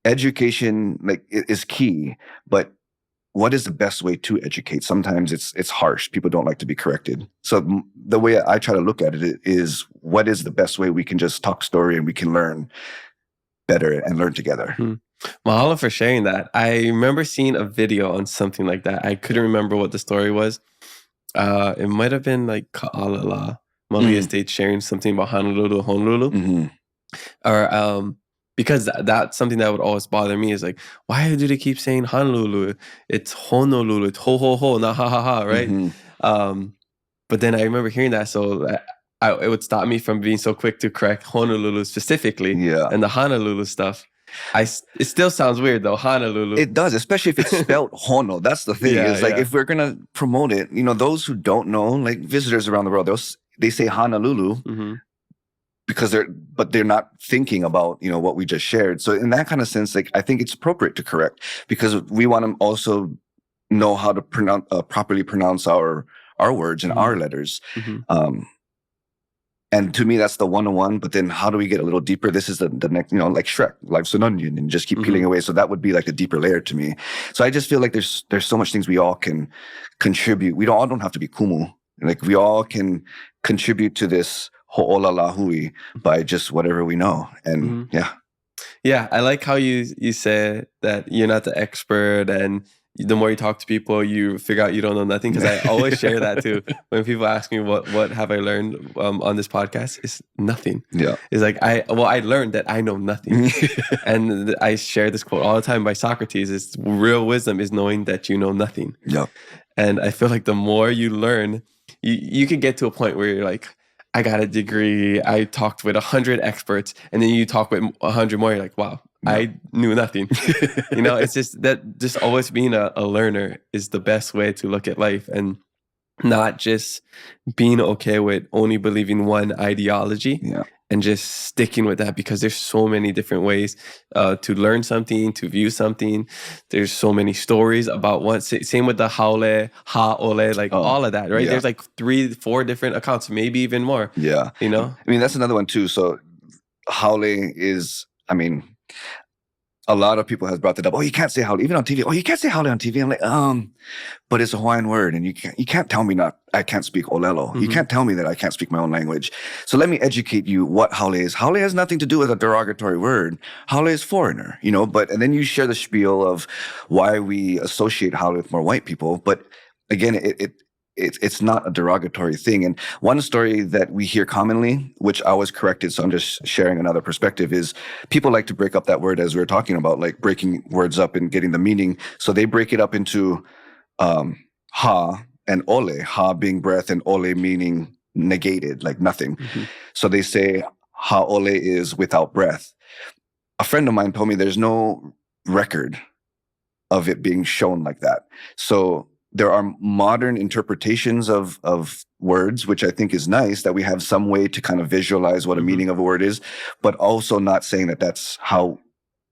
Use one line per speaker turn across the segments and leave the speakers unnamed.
education is key, but what is the best way to educate? Sometimes it's harsh. People don't like to be corrected. So the way I try to look at it is, what is the best way we can just talk story and we can learn better and learn together?
Mahalo for sharing that. I remember seeing a video on something like that. I couldn't remember what the story was. It might have been like Ka'alala, Malia State sharing something about Honolulu. Or because that's something that would always bother me, is like, why do they keep saying Honolulu? It's Honolulu, it's ho ho ho, not ha ha ha, right? But then I remember hearing that, so it would stop me from being so quick to correct Honolulu specifically, and the Honolulu stuff. It still sounds weird though, Honolulu.
It does, especially if it's spelled Hono. That's the thing. It's like, if we're gonna promote it, those who don't know, like visitors around the world, they say Honolulu. Because they're not thinking about, what we just shared. So in that kind of sense, like, I think it's appropriate to correct, because we want to also know how to properly pronounce our words and our letters. And to me, that's the 101. But then how do we get a little deeper? This is the next, like Shrek, life's an onion, and just keep peeling away. So that would be like a deeper layer to me. So I just feel like there's so much things we all can contribute. We all don't have to be kumu. Like, we all can contribute to this ho'olala hui by just whatever we know. And
yeah, I like how you say that you're not the expert, and the more you talk to people, you figure out you don't know nothing. Because I always share that too. When people ask me what have I learned on this podcast, it's nothing. It's like I learned that I know nothing. And I share this quote all the time by Socrates: "It's real wisdom is knowing that you know nothing." And I feel like the more you learn, you can get to a point where you're like, I got a degree, I talked with 100 experts, and then you talk with 100 more, you're like, wow, I knew nothing. It's just that, just always being a learner is the best way to look at life, and not just being okay with only believing one ideology and just sticking with that, because there's so many different ways to learn something, to view something. There's so many stories about one. Same with the haole, ha'ole, like all of that, right? There's like 3-4 different accounts, maybe even more.
I mean, that's another one too. So haole is, a lot of people have brought that up. Oh, you can't say haole, even on TV. Oh, you can't say haole on TV. I'm like, but it's a Hawaiian word, and you can't tell me I can't speak olelo. You can't tell me that I can't speak my own language. So let me educate you what haole is. Haole has nothing to do with a derogatory word. Haole is foreigner, and then you share the spiel of why we associate haole with more white people. But again, it's not a derogatory thing. And one story that we hear commonly, which I was corrected, so I'm just sharing another perspective, is people like to break up that word, as we were talking about, like breaking words up and getting the meaning. So they break it up into ha and ole, ha being breath and ole meaning negated, like nothing. So they say ha ole is without breath. A friend of mine told me there's no record of it being shown like that. So there are modern interpretations of words, which I think is nice, that we have some way to kind of visualize what a meaning of a word is, but also not saying that that's how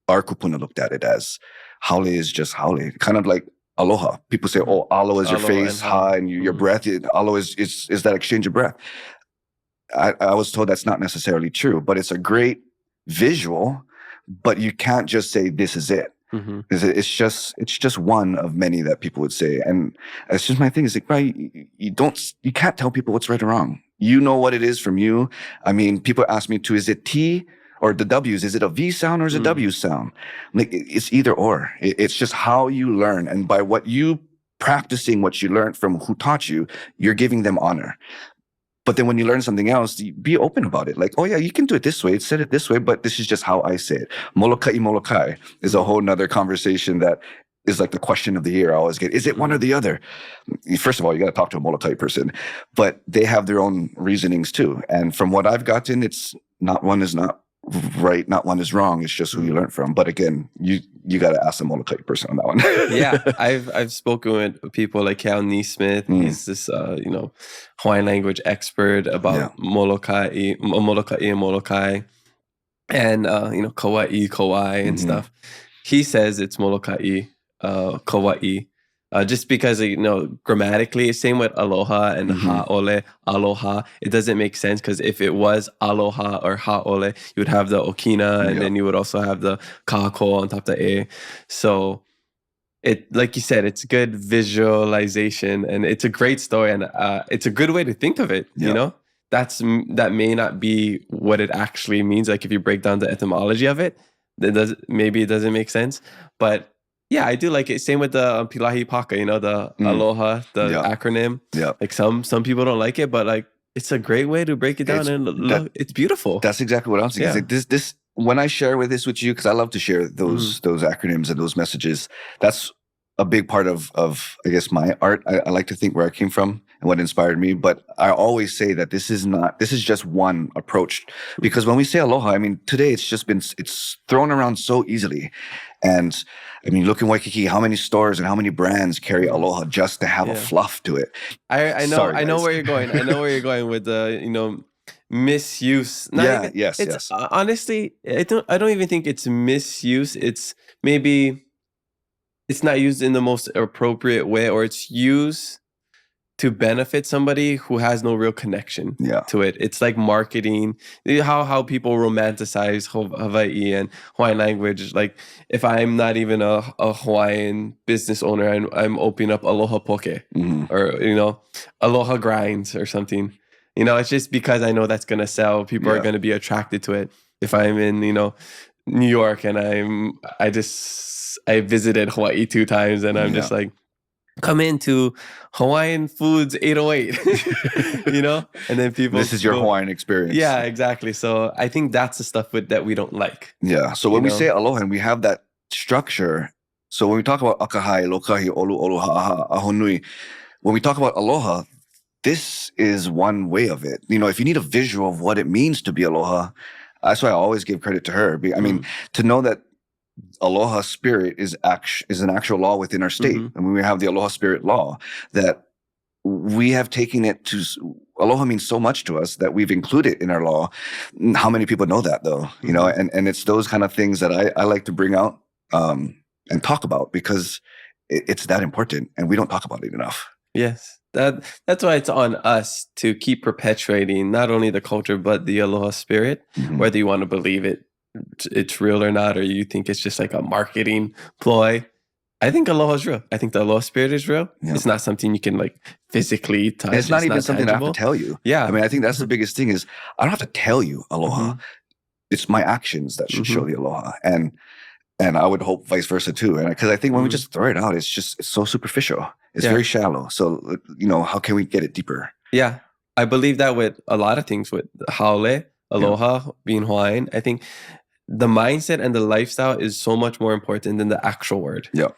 our kupuna looked at it as. Haole is just haole. Kind of like aloha. People say, oh, alo is your face, ha, and your breath. Alo is that exchange of breath. I was told that's not necessarily true, but it's a great visual, but you can't just say this is it. It's just one of many that people would say. And it's just my thing is like, right, you can't tell people what's right or wrong. You know what it is from you. I mean, people ask me too, is it T or the W's? Is it a V sound or is it a W sound? Like, it's either or. It's just how you learn. And by practicing what you learned from who taught you, you're giving them honor. But then when you learn something else, be open about it. Like, oh yeah, you can do it this way. It said it this way, but this is just how I say it. Molokai Molokai is a whole nother conversation that is like the question of the year I always get. Is it one or the other? First of all, you got to talk to a Molokai person. But they have their own reasonings too. And from what I've gotten, it's not one is not right, not one is wrong. It's just who you learn from. But again, you got to ask a Molokai person on that one.
Yeah, I've spoken with people like Cal Neesmith. He's this Hawaiian language expert about Molokai and Molokai, and Kauai and stuff. He says it's Molokai, Kauai, Just because, grammatically, same with aloha and ha'ole, aloha. It doesn't make sense because if it was aloha or ha'ole, you would have the okina and then you would also have the kako on top of the e. So it, like you said, it's good visualization and it's a great story and it's a good way to think of it. That may not be what it actually means. Like if you break down the etymology of it, maybe it doesn't make sense. But yeah, I do like it. Same with the pilahi paka, the aloha, the acronym.
Yeah.
Like some people don't like it, but like it's a great way to break it down it's beautiful.
That's exactly what I'm saying.
Yeah.
It's like this when I share this with you, because I love to share those acronyms and those messages, that's a big part of I guess my art. I like to think where I came from and what inspired me, but I always say that this is just one approach, because when we say aloha, I mean, today it's thrown around so easily. And I mean, look in Waikiki, how many stores and how many brands carry aloha just to have a fluff to it.
I know where you're going. I know where you're going with the, misuse.
Yes.
Honestly, I don't even think it's misuse. It's maybe it's not used in the most appropriate way, or it's used to benefit somebody who has no real connection to it. It's like marketing, how people romanticize Hawaii and Hawaiian language. Like if I'm not even a Hawaiian business owner and I'm opening up Aloha Poke or, Aloha Grinds or something, it's just because I know that's going to sell. People are going to be attracted to it. If I'm in, New York and I visited Hawaii 2 times and I'm just like, come into Hawaiian Foods 808, and then people.
This is your Hawaiian experience.
Yeah, exactly. So I think that's the stuff that we don't like.
Yeah. So when we say aloha and we have that structure, so when we talk about akahai, lokahi, olu, olu, ha'aha, ahonui, when we talk about aloha, this is one way of it. If you need a visual of what it means to be aloha, that's why I always give credit to her. I mean, to know that Aloha Spirit is an actual law within our state. And we have the Aloha Spirit law that we have taken it to. Aloha means so much to us that we've included in our law. How many people know that though? And it's those kind of things that I like to bring out and talk about, because it's that important and we don't talk about it enough.
Yes. That's why it's on us to keep perpetuating not only the culture, but the Aloha Spirit, whether you want to believe it's real or not, or you think it's just like a marketing ploy. I think Aloha is real. I think the Aloha Spirit is real. Yeah. It's not something you can like physically touch.
And it's not even something tangible. I have to tell you.
Yeah.
I mean, I think that's the biggest thing is I don't have to tell you Aloha. It's my actions that should show the Aloha. And I would hope vice versa too. And because I think when we just throw it out, it's so superficial. It's very shallow. So, how can we get it deeper?
Yeah. I believe that with a lot of things, with haole, aloha, being Hawaiian. I think the mindset and the lifestyle is so much more important than the actual word.
Yeah.